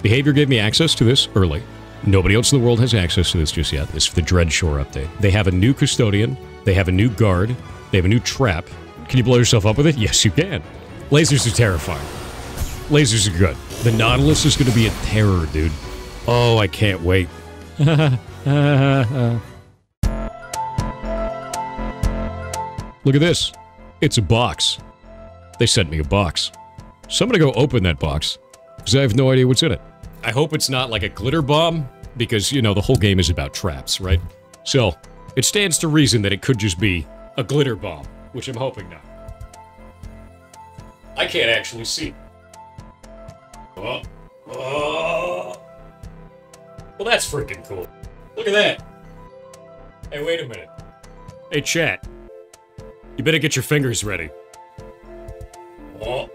Behaviour gave me access to this early. Nobody else in the world has access to this just yet. This is the Dreadshore update. They have a new custodian. They have a new guard. They have a new trap. Can you blow yourself up with it? Yes, you can. Lasers are terrifying. Lasers are good. The Nautilus is going to be a terror, dude. Oh, I can't wait. Look at this. It's a box. They sent me a box. So I'm gonna go open that box, because I have no idea what's in it. I hope it's not like a glitter bomb, because, you know, the whole game is about traps, right? So, it stands to reason that it could just be a glitter bomb, which I'm hoping not. I can't actually see. Oh. Oh. Well, that's freaking cool. Look at that. Hey, wait a minute. Hey, chat. You better get your fingers ready. Oh.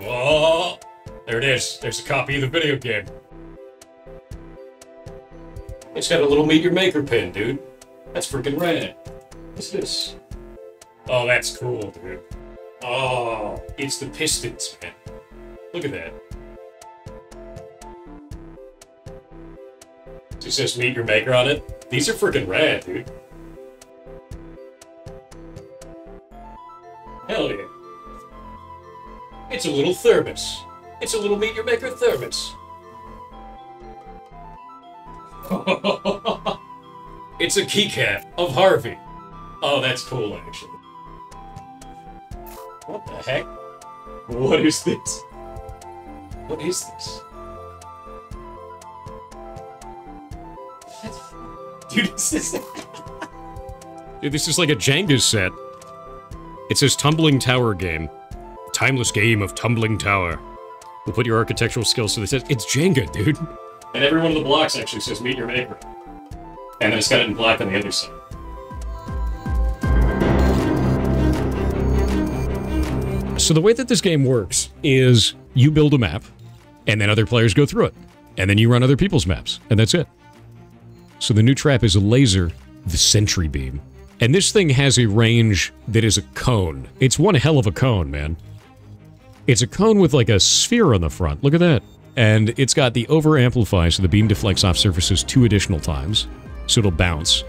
Oh. There it is. There's a copy of the video game. It's got a little Meet Your Maker pin, dude. That's freaking rad. What's this? Oh, that's cool, dude. Oh, it's the Pistons pin. Look at that. It says Meet Your Maker on it. These are freaking rad, dude. Hell yeah. It's a little thermos. It's a little Meet Your Maker thermos. It's a keycap of Harvey. Oh, that's cool, actually. What the heck? What is this? What is this? Dude, is this... Dude, this is like a Jenga set. It says Tumbling Tower Game. Timeless game of Tumbling Tower. We'll put your architectural skills to the test. It's Jenga, dude. And every one of the blocks actually says Meet Your Maker. And then it's got it in black on the other side. So the way that this game works is you build a map, and then other players go through it. And then you run other people's maps, and that's it. So the new trap is a laser, the Sentry Beam. And this thing has a range that is a cone. It's one hell of a cone, man. It's a cone with like a sphere on the front. Look at that. And it's got the over-amplify, so the beam deflects off surfaces 2 additional times, so it'll bounce.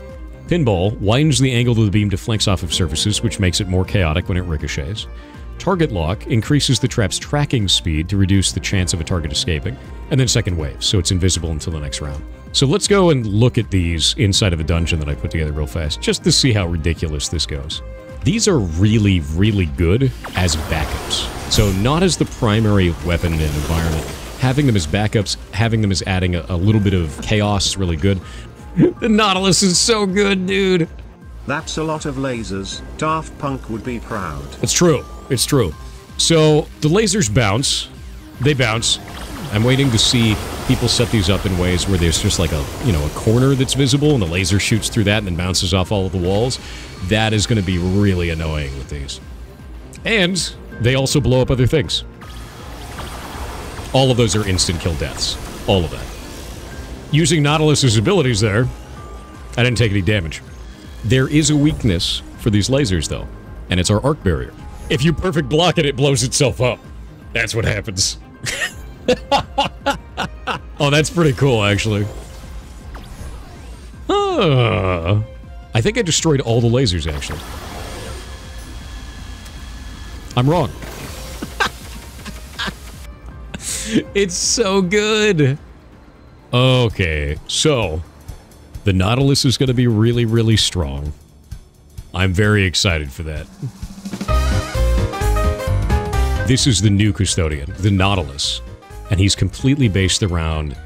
Pinball widens the angle that the beam deflects off of surfaces, which makes it more chaotic when it ricochets. Target lock increases the trap's tracking speed to reduce the chance of a target escaping. And then second wave, so it's invisible until the next round. So let's go and look at these inside of a dungeon that I put together real fast, just to see how ridiculous this goes. These are really, really good as backups. So not as the primary weapon and environment. Having them as backups, having them as adding a little bit of chaos is really good. The Nautilus is so good, dude. That's a lot of lasers. Daft Punk would be proud. It's true. It's true. So the lasers bounce. They bounce. I'm waiting to see people set these up in ways where there's just like a, you know, a corner that's visible and the laser shoots through that and then bounces off all of the walls. That is going to be really annoying with these. And they also blow up other things. All of those are instant kill deaths. All of that. Using Nautilus's abilities there, I didn't take any damage. There is a weakness for these lasers, though, and it's our arc barrier. If you perfect block it, it blows itself up. That's what happens. Oh, that's pretty cool, actually. I think I destroyed all the lasers, actually. I'm wrong. It's so good. Okay, so the Nautilus is going to be really, really strong. I'm very excited for that. This is the new custodian, the Nautilus, and he's completely based around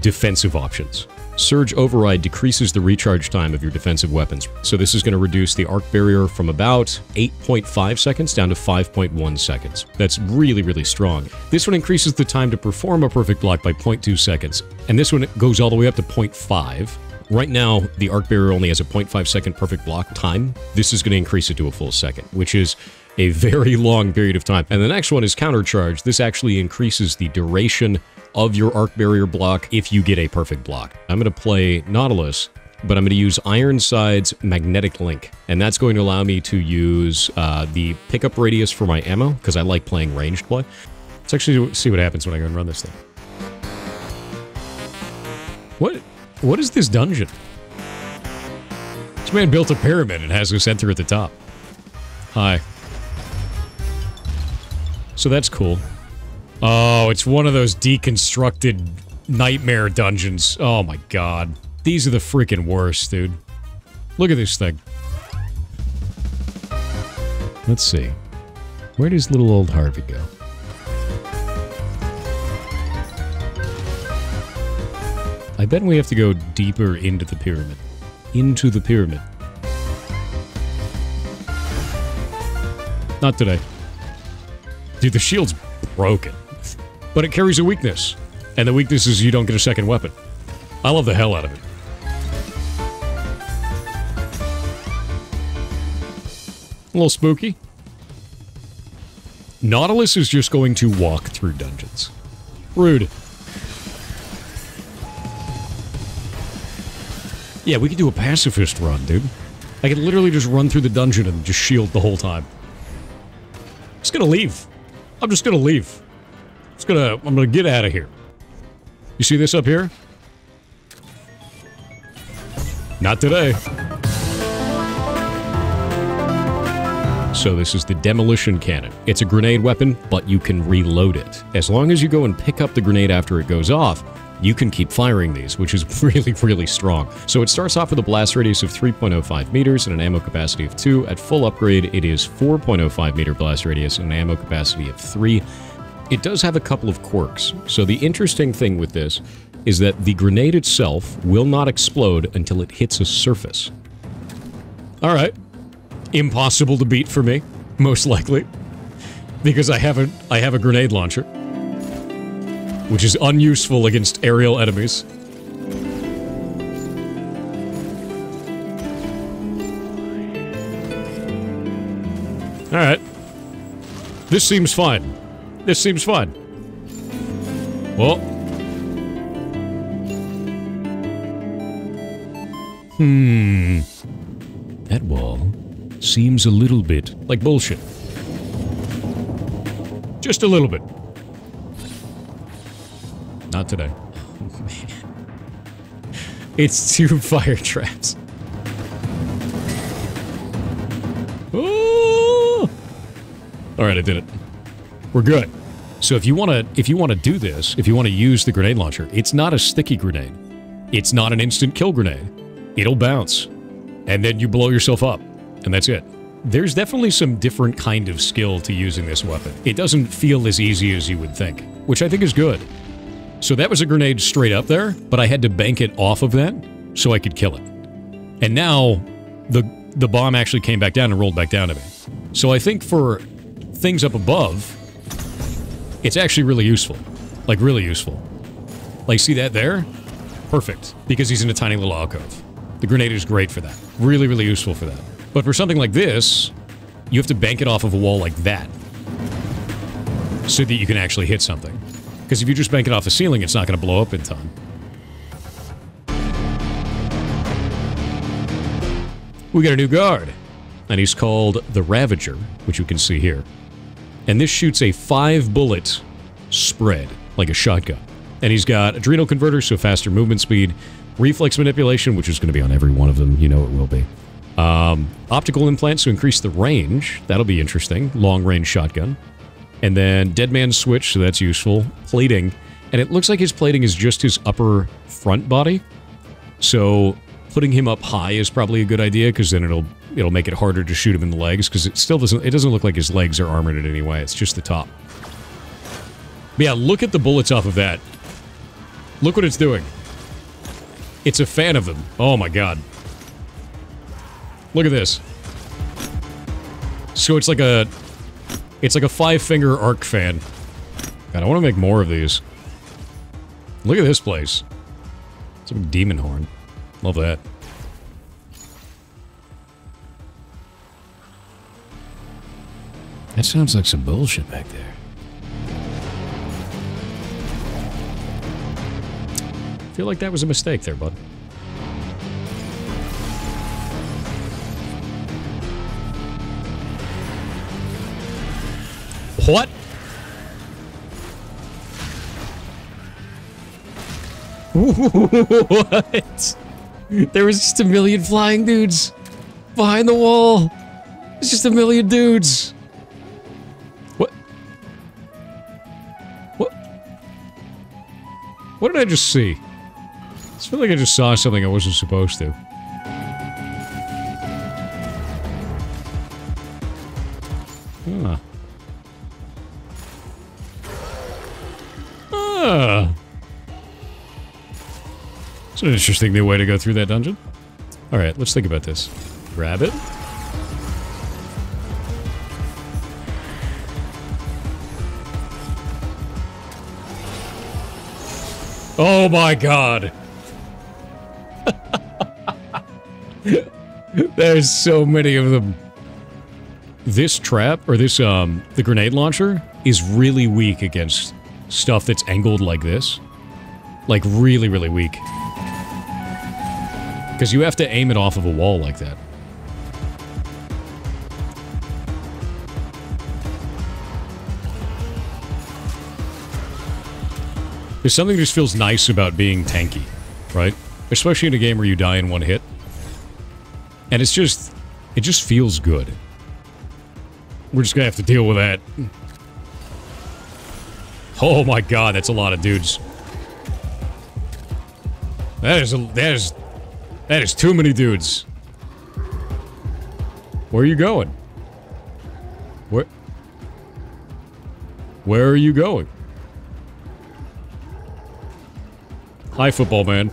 defensive options. Surge Override decreases the recharge time of your defensive weapons. So this is going to reduce the arc barrier from about 8.5 seconds down to 5.1 seconds. That's really, really strong. This one increases the time to perform a perfect block by 0.2 seconds. And this one goes all the way up to 0.5. Right now, the arc barrier only has a 0.5 second perfect block time. This is going to increase it to a full second, which is a very long period of time. And the next one is Countercharge. This actually increases the duration of your arc barrier block if you get a perfect block. I'm going to play Nautilus, but I'm going to use Ironside's Magnetic Link, and that's going to allow me to use the pickup radius for my ammo, because I like playing ranged play. Let's actually see what happens when I go and run this thing. What is this dungeon? This man built a pyramid and has us enter at the top. Hi. So that's cool. Oh, it's one of those deconstructed nightmare dungeons. Oh my god. These are the freaking worst, dude. Look at this thing. Let's see. Where does little old Harvey go? I bet we have to go deeper into the pyramid. Into the pyramid. Not today. Dude, the shield's broken. But it carries a weakness. And the weakness is you don't get a second weapon. I love the hell out of it. A little spooky. Nautilus is just going to walk through dungeons. Rude. Yeah, we could do a pacifist run, dude. I could literally just run through the dungeon and just shield the whole time. I'm just gonna leave. I'm just gonna leave. I'm gonna get out of here. You see this up here? Not today. So this is the Demolition Cannon. It's a grenade weapon, but you can reload it. As long as you go and pick up the grenade after it goes off, you can keep firing these, which is really, really strong. So it starts off with a blast radius of 3.05 meters and an ammo capacity of 2. At full upgrade, it is 4.05 meter blast radius and an ammo capacity of 3. It does have a couple of quirks. So the interesting thing with this is that the grenade itself will not explode until it hits a surface. Alright. Impossible to beat for me, most likely. Because I have a grenade launcher. Which is unuseful against aerial enemies. Alright. This seems fine. This seems fine. Well. That wall seems a little bit like bullshit. Just a little bit. Not today. Oh, man. It's 2 fire traps. Oh! Alright, I did it. We're good. So if you wanna do this, if you wanna use the grenade launcher, it's not a sticky grenade. It's not an instant kill grenade. It'll bounce. And then you blow yourself up. And that's it. There's definitely some different kind of skill to using this weapon. It doesn't feel as easy as you would think, which I think is good. So that was a grenade straight up there, but I had to bank it off of that so I could kill it. And now, the bomb actually came back down and rolled back down to me. So I think for things up above, it's actually really useful. Like, really useful. Like, see that there? Perfect. Because he's in a tiny little alcove. The grenade is great for that. Really, really useful for that. But for something like this, you have to bank it off of a wall like that. So that you can actually hit something. Because if you just bank it off the ceiling, it's not going to blow up in time. We got a new guard. And he's called the Ravager, which you can see here. And this shoots a 5-bullet spread, like a shotgun. And he's got adrenal converter, so faster movement speed. Reflex manipulation, which is going to be on every one of them. You know it will be. Optical implants to increase the range. That'll be interesting. Long-range shotgun. And then Dead Man's Switch, so that's useful. Plating. And it looks like his plating is just his upper front body. So putting him up high is probably a good idea, because then it'll make it harder to shoot him in the legs, because it doesn't look like his legs are armored in any way. It's just the top. But yeah, look at the bullets off of that. Look what it's doing. It's a fan of them. Oh my god. Look at this. So it's like a 5-finger arc fan. God, I want to make more of these. Look at this place. It's a big demon horn. Love that. That sounds like some bullshit back there. I feel like that was a mistake there, bud. What? What? There was just a million flying dudes behind the wall. It's just a million dudes. What? What? What did I just see? I feel like I just saw something I wasn't supposed to. Huh. Ah. It's an interesting new way to go through that dungeon. Alright, let's think about this. Grab it. Oh my god! There's so many of them. This trap, or this, the grenade launcher, is really weak against stuff that's angled like this. Like, really, really weak. Because you have to aim it off of a wall like that. There's something that just feels nice about being tanky, right? Especially in a game where you die in one hit. And it's just... it just feels good. We're just gonna have to deal with that. Oh my god, that's a lot of dudes. That is too many dudes. Where are you going? Where are you going? Hi, football man.